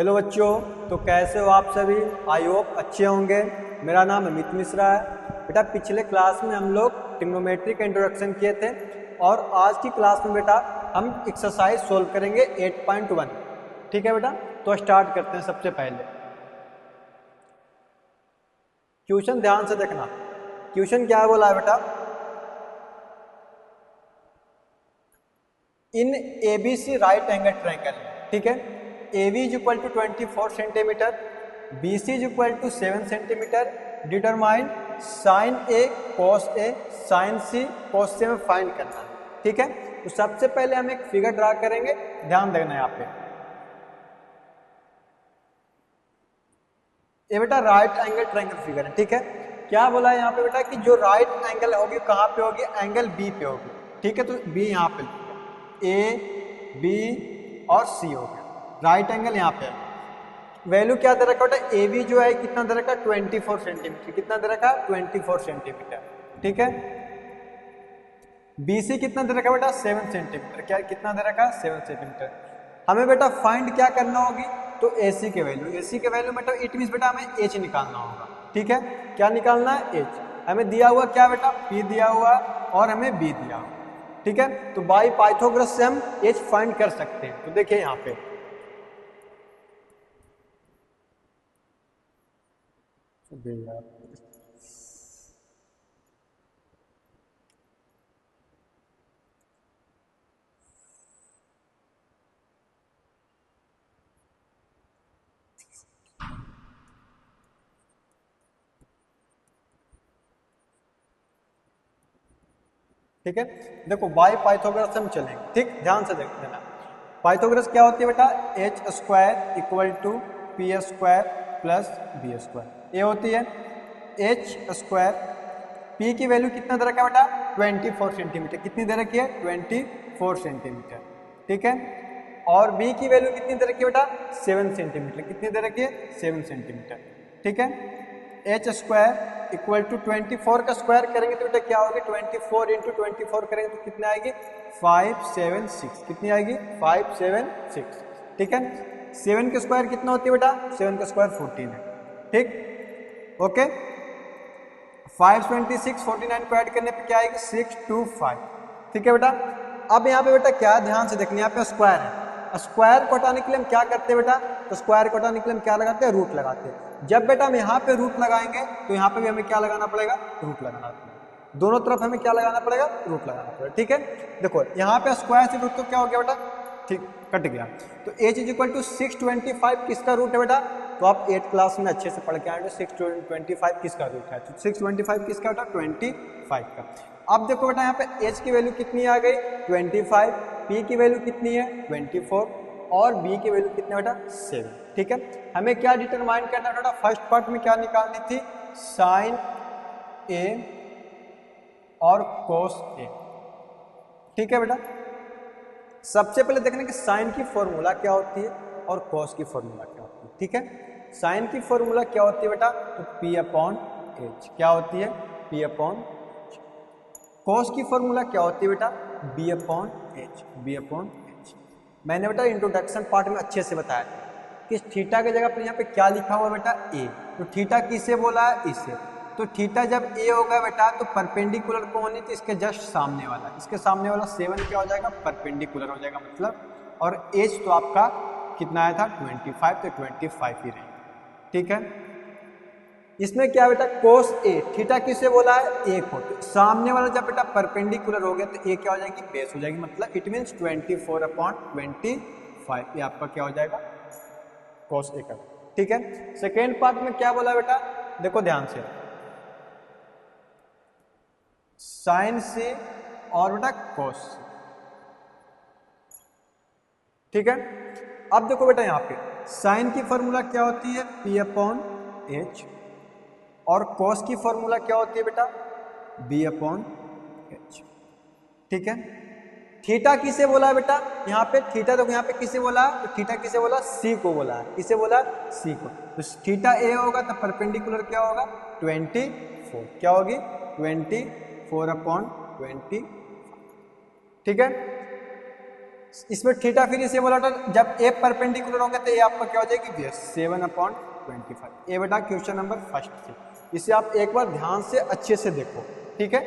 Hello बच्चों, तो कैसे हो आप सभी। आई होप अच्छे होंगे। मेरा नाम अमित मिश्रा है। बेटा पिछले क्लास में हम लोग ट्रिग्नोमेट्री का इंट्रोडक्शन किए थे और आज की क्लास में बेटा हम एक्सरसाइज सोल्व करेंगे 8.1। ठीक है बेटा, तो स्टार्ट करते हैं। सबसे पहले क्वेश्चन ध्यान से देखना। क्वेश्चन क्या बोला है बेटा, in ABC right angle triangle, ठीक है, AB is equal to 24 centimetre, BC is equal to 7 centimetre, determine sine A cos A sine C cos C में फाइंड करना है। ठीक है, तो सबसे पहले हम एक फिगर ड्रा करेंगे, ध्यान देना यहाँ पे। ये बेटा राइट एंगल ट्रायंगल फिगर है। ठीक है, क्या बोला है यहाँ पे बेटा कि जो राइट एंगल होगी कहाँ पे होगी, एंगल B पे होगी। ठीक है, तो B यहाँ पे A B और C हो गया, राइट एंगल यहाँ पे है। वैल्यू क्या दे रखा बेटा, ए बी जो है कितना दे रखा, 24 सेंटीमीटर। कितना दे रखा, 24 सेंटीमीटर। ठीक है, BC कितना दे रखा बेटा, 7 सेंटीमीटर। क्या कितना दे रखा, 7 सेंटीमीटर। हमें बेटा फाइंड क्या करना होगी, तो AC के वैल्यू, AC के वैल्यू बेटा इट मीन्स बेटा हमें H निकालना होगा। ठीक है, क्या निकालना है, H। हमें दिया हुआ क्या बेटा, P दिया हुआ और हमें B दिया हुआ। ठीक है, तो बाई पाइथागोरस से हम H फाइंड कर सकते हैं। तो देखिए यहाँ पे ठीक है, देखो बाई पाइथागोरस हम चलेंगे। ठीक, ध्यान से देख लेना। पाइथागोरस क्या होती है बेटा, h square equal to p square plus b square. ये होती है एच स्क्वायर। पी की वैल्यू कितना दे रखा है बेटा, 24 सेंटीमीटर। कितनी दे रखी है, 24 सेंटीमीटर। ठीक है, और बी की वैल्यू कितनी दे रखी है बेटा, 7 सेंटीमीटर। कितनी दे रखी है, 7 सेंटीमीटर। ठीक है, एच स्क्वायर इक्वल टू 24 का स्क्वायर करेंगे तो बेटा क्या होगी, 24 इंटू 24 करेंगे तो कितनी आएगी, 576। कितनी आएगी, 576। ठीक है, 7 के स्क्वायर कितना होती है बेटा, 7 का स्क्वायर 14 है। ठीक, ओके, 526 49 को ऐड करने पे क्या आएगी, 625। ठीक है बेटा, अब यहाँ पे बेटा क्या ध्यान से देखना, यहाँ पे स्क्वायर है। स्क्वायर को हटाने के लिए हम क्या करते हैं बेटा, तो स्क्वायर को हटाने के लिए हम क्या लगाते हैं, रूट लगाते हैं। जब बेटा हम यहाँ पे रूट लगाएंगे तो यहाँ पे भी हमें क्या लगाना पड़ेगा, रूट लगाना पड़ेगा। दोनों तरफ हमें क्या लगाना पड़ेगा, रूट लगाना पड़ेगा। ठीक है, देखो यहाँ पे स्क्वायर से रूट तो क्या हो गया बेटा, ठीक कट गया। तो h इज इक्वल टू 625 किसका रूट है बेटा, तो आप 8 क्लास में अच्छे से पढ़ के आए, 625 किसका रूट है, तो 625 किसका बेटा, 25 का। अब देखो बेटा यहाँ पे h की वैल्यू कितनी आ गई, 25, p की वैल्यू कितनी है, 24 और b की वैल्यू कितनी है बेटा, 7। ठीक है, हमें क्या डिटरमाइन करना है बेटा, फर्स्ट पार्ट में क्या निकालनी थी, साइन a और cos a। ठीक है बेटा, सबसे पहले देखने कि साइन की फॉर्मूला क्या होती है और कॉस की फॉर्मूला क्या होती है। ठीक है, साइन की फॉर्मूला क्या होती है बेटा, तो P अपॉन H। क्या होती है, P अपॉन H। कॉस की फॉर्मूला क्या होती है बेटा, B upon H। B upon H मैंने बेटा इंट्रोडक्शन पार्ट में अच्छे से बताया कि थीटा की जगह पर यहाँ पे क्या लिखा हुआ बेटा, A। तो थीटा किसे बोला है, इसे। तो थीटा जब A होगा बेटा तो परपेंडिकुलर कौन है, तो इसके जस्ट सामने वाला, इसके सामने वाला 7 क्या हो जाएगा, परपेंडिकुलर हो जाएगा मतलब। और एच तो आपका कितना आया था, 25, तो 25 ही रहेगा। ठीक है, इसमें क्या बेटा, कोस A, थीटा किसे बोला है, A को। तो सामने वाला जब बेटा परपेंडिकुलर हो गया तो A क्या हो जाएगी, बेस हो जाएगी, मतलब इट मीन्स 24 अपॉन 25। ये आपका क्या हो जाएगा, कोस A का। ठीक है, सेकेंड पार्ट में क्या बोला बेटा, देखो ध्यान से, साइन से और बेटा कॉस से। ठीक है, अब देखो बेटा यहाँ पे साइन की फॉर्मूला क्या होती है, P अपॉन H, और कॉस की फॉर्मूला क्या होती है बेटा, B अपॉन H। ठीक है, थीटा किसे बोला है बेटा, यहाँ पे थीटा देखो यहाँ पे किसे बोला है, तो थीटा किसे बोला, C को बोला है। किसे बोला, C को। तो थीटा A होगा तो परपेंडिकुलर क्या होगा, 24। क्या होगी, 24 अपॉन 20। ठीक है, इसमें थीटा फिर इसे बोला था जब ए परपेंडिकुलर होंगे तो ये आपका क्या हो जाएगी बेस 7/25। ये बेटा क्वेश्चन नंबर फर्स्ट थी, इसे आप एक बार ध्यान से अच्छे से देखो, ठीक है।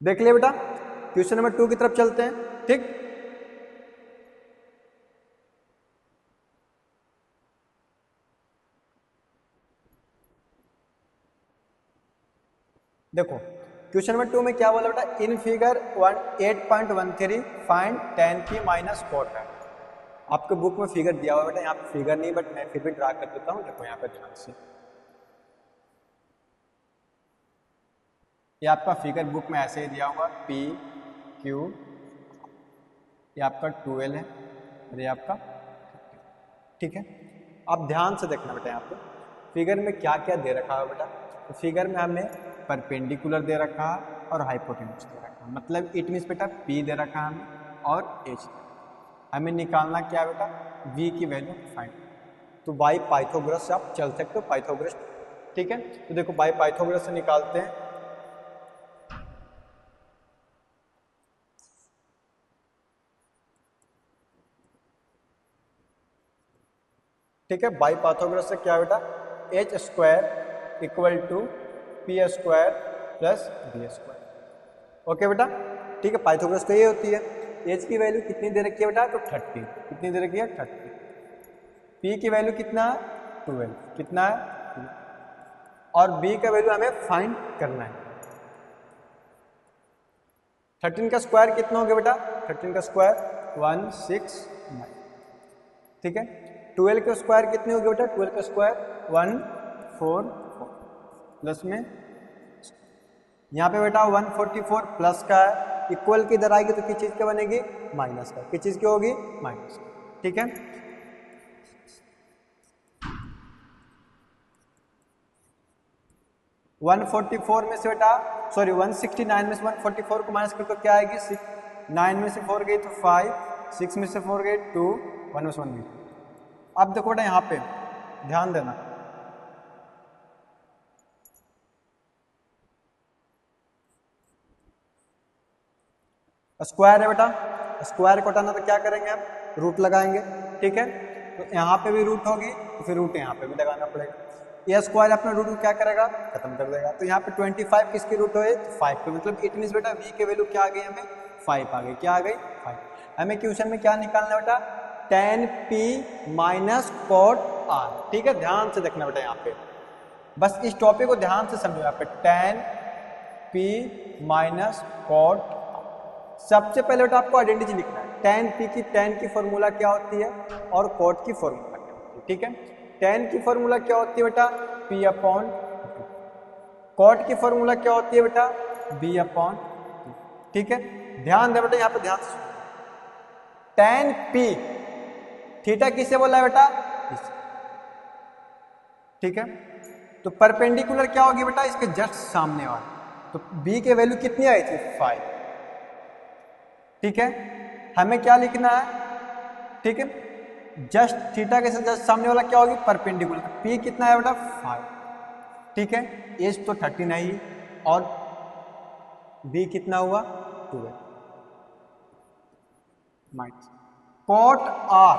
देख लिया बेटा, क्वेश्चन नंबर 2 की तरफ चलते हैं, ठीक। देखो क्वेश्चन नंबर 2 में क्या बोला बेटा, in figure 8.13 find tan p minus cot है। आपके बुक में फिगर दिया हुआ बेटा, यहाँ पे फिगर नहीं बट मैं फिर भी ड्रा कर देता हूँ। देखो यहाँ पे ध्यान से, ये आपका फिगर बुक में ऐसे ही दिया हुआ p q, ये आपका 12 है और ये आपका, ठीक है। आप ध्यान से देखना बेटा, यहाँ पे फिगर में क्या क्या दे रखा है बेटा। तो फिगर में हमें परपेंडिकुलर दे रखा है और हाइपोटेन्यूज दे रखा है, मतलब इट मीन्स बेटा p दे रखा है हमें और h। हमें निकालना क्या है बेटा, v की वैल्यू फाइंड। तो बाई पाइथागोरस से आप चल सकते हो, पाइथागोरस, ठीक है। तो देखो बाई पाइथागोरस से निकालते हैं। ठीक है, बाई पाइथागोरस से क्या बेटा, h square equal to p square plus b square. Okay बेटा, ठीक है। पाइथागोरस तो ये होती है, h की वैल्यू कितनी दे रखी है बेटा, तो 30। कितनी दे रखी है, 30। p की वैल्यू कितना है, 12। कितना है, 12। और b का वैल्यू हमें फाइंड करना है। 13 का स्क्वायर कितना हो गया बेटा, 13 का स्क्वायर 169, ठीक है। 12 के स्क्वायर कितने हो गए बेटा, 12 का स्क्वायर 144 प्लस में यहाँ पे बेटा 144 प्लस का है, इक्वल की इधर आएगी तो किस चीज का बनेगी, माइनस का। किस चीज की होगी, माइनस का, ठीक है। वन 144 में से बेटा, सॉरी 169 में से 144 को माइनस कर तो क्या आएगी, 9 में से 4 गई तो 5, 6 में से 4 गई 2, 1 में से 1 गई। अब देखो बेटा यहाँ पे ध्यान देना, स्क्वायर है बेटा, स्क्वायर को हटाना तो क्या करेंगे हम, रूट लगाएंगे, ठीक है। तो यहाँ पे भी रूट होगी तो फिर रूट यहाँ पे भी लगाना पड़ेगा। ये स्क्वायर अपना रूट को क्या करेगा, खत्म कर देगा। तो यहाँ पे 25 किसकी रूट है, 5 पे, मतलब इट मीन्स बेटा v की वैल्यू क्या आ गई हमें, 5 आ गई। क्या आ गई, 5। हमें क्वेश्चन में क्या निकालना बेटा, tan p minus cot r, ठीक है। ध्यान से देखना बेटा, यहाँ पे बस इस टॉपिक को ध्यान से समझो। यहाँ पे tan p माइनस cot, सबसे पहले बेटा आपको आइडेंटिटी लिखना है। tan की फॉर्मूला क्या होती है और cot की फॉर्मूला क्या होती है, ठीक है। tan की फॉर्मूला क्या होती है बेटा, p अपॉन, cot की फॉर्मूला क्या होती है बेटा, b अपॉन, ठीक है। ध्यान दे बेटा, यहाँ पे ध्यान से tan p, थीटा किसे बोला है बेटा, ठीक है। तो परपेंडिकुलर क्या होगी बेटा, इसके जस्ट सामने वाला। तो b की वैल्यू कितनी आई थी, 5, ठीक है। हमें क्या लिखना है, ठीक है, जस्ट थीटा के जस्ट सामने वाला क्या होगी, परपेंडिकुलर। p कितना है बेटा, 5, ठीक है। एज तो 13 आई और b कितना हुआ, 12 माइनस cot r,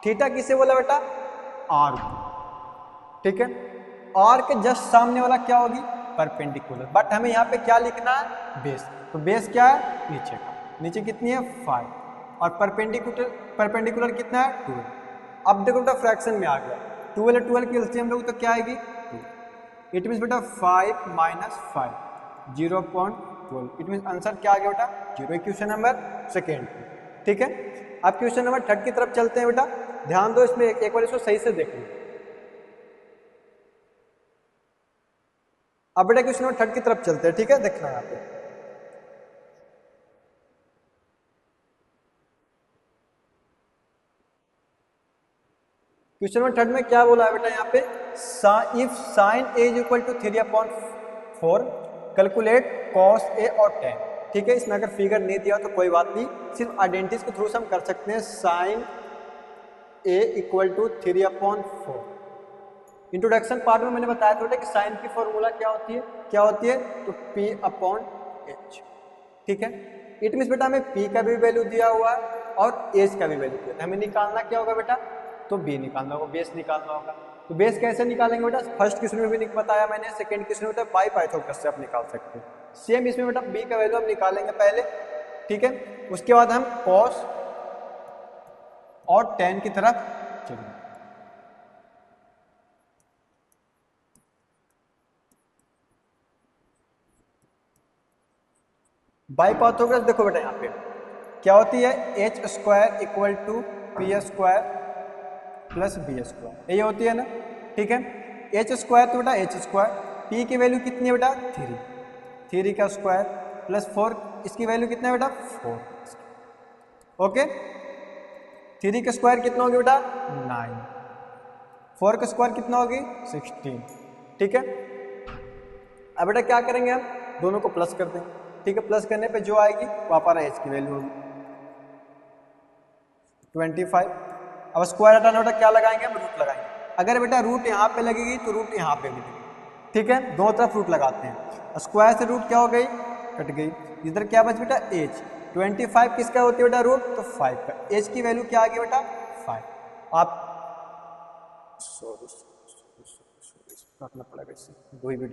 थीटा किसे बोला बेटा, r, ठीक है। r के जस्ट सामने वाला क्या होगी, परपेंडिकुलर। बट हमें यहाँ पे क्या लिखना है, बेस। तो बेस क्या है, नीचे का, नीचे कितनी है, 5, और परपेंडिकुलर कितना है, 12। अब देखो बेटा फ्रैक्शन में आ गया, 12 की एलसीएम लोग तो क्या आएगी, 2। इट मीन्स बेटा 5 माइनस 5, 0.12। इट मीन्स आंसर क्या आ गया बेटा, 0। क्वेश्चन नंबर सेकेंड, ठीक है। अब क्वेश्चन नंबर 3 की तरफ चलते हैं बेटा। ध्यान दो इसमें, एक बार इसको सही से देख लो। अब बेटा क्वेश्चन नंबर 3 की तरफ चलते हैं, ठीक है। देखना यहाँ पे क्वेश्चन नंबर 3 में क्या बोला है बेटा, यहाँ पे if sine A is equal to 3/4 calculate cos A और tan, ठीक है। इसमें अगर फिगर नहीं दिया तो कोई बात नहीं, सिर्फ आइडेंटिटीज के थ्रू हम कर सकते हैं। Sine a equal to 3/4, introduction part में मैंने बताया था बेटा कि साइन की फॉर्मूला क्या होती है तो P अपॉन H, ठीक है। इट मीन्स बेटा हमें P का भी वैल्यू दिया हुआ है और H का भी वैल्यू दिया है, हमें निकालना क्या होगा बेटा, तो B निकालना होगा, बेस निकालना होगा। तो बेस कैसे निकालेंगे बेटा, फर्स्ट क्वेश्चन में भी बताया मैंने, सेकंड क्वेश्चन में बेटा बाई पाइथागोरस से आप निकाल सकते हैं। सेम इसमें बेटा B का वैल्यू हम निकालेंगे पहले, ठीक है, उसके बाद हम कॉस और tan की तरफ चलेंगे। बाई पाइथागोरस देखो बेटा यहाँ पे क्या होती है, h square equal to p square plus b square, ये होती है ना, ठीक है। एच स्क्वायर तो बेटा एच स्क्वायर, पी की वैल्यू कितनी है बेटा 3, 3 का स्क्वायर प्लस 4, इसकी वैल्यू कितना है बेटा 4, ओके। 3 का स्क्वायर कितना होगी बेटा 9, 4 का स्क्वायर कितना होगी 16, ठीक है। अब बेटा क्या करेंगे, हम दोनों को प्लस कर देंगे, ठीक है। प्लस करने पे जो आएगी वो हमारा एच की वैल्यू होगी 25। अब स्क्वायर हटाना बेटा क्या लगाएंगे, हम रूट लगाएंगे। अगर बेटा रूट यहाँ पे लगेगी तो रूट यहाँ पे भी लगेगी, ठीक है, दोनों तरफ रूट लगाते हैं। स्क्वायर से रूट क्या हो गई, कट गई, इधर क्या बच बेटा एच। 25 किसका होती है बेटा रूट, तो 5 का, एच की वैल्यू क्या आ गई बेटा 5। आप सॉरी काटना पड़ेगा इससे, वही वीडियो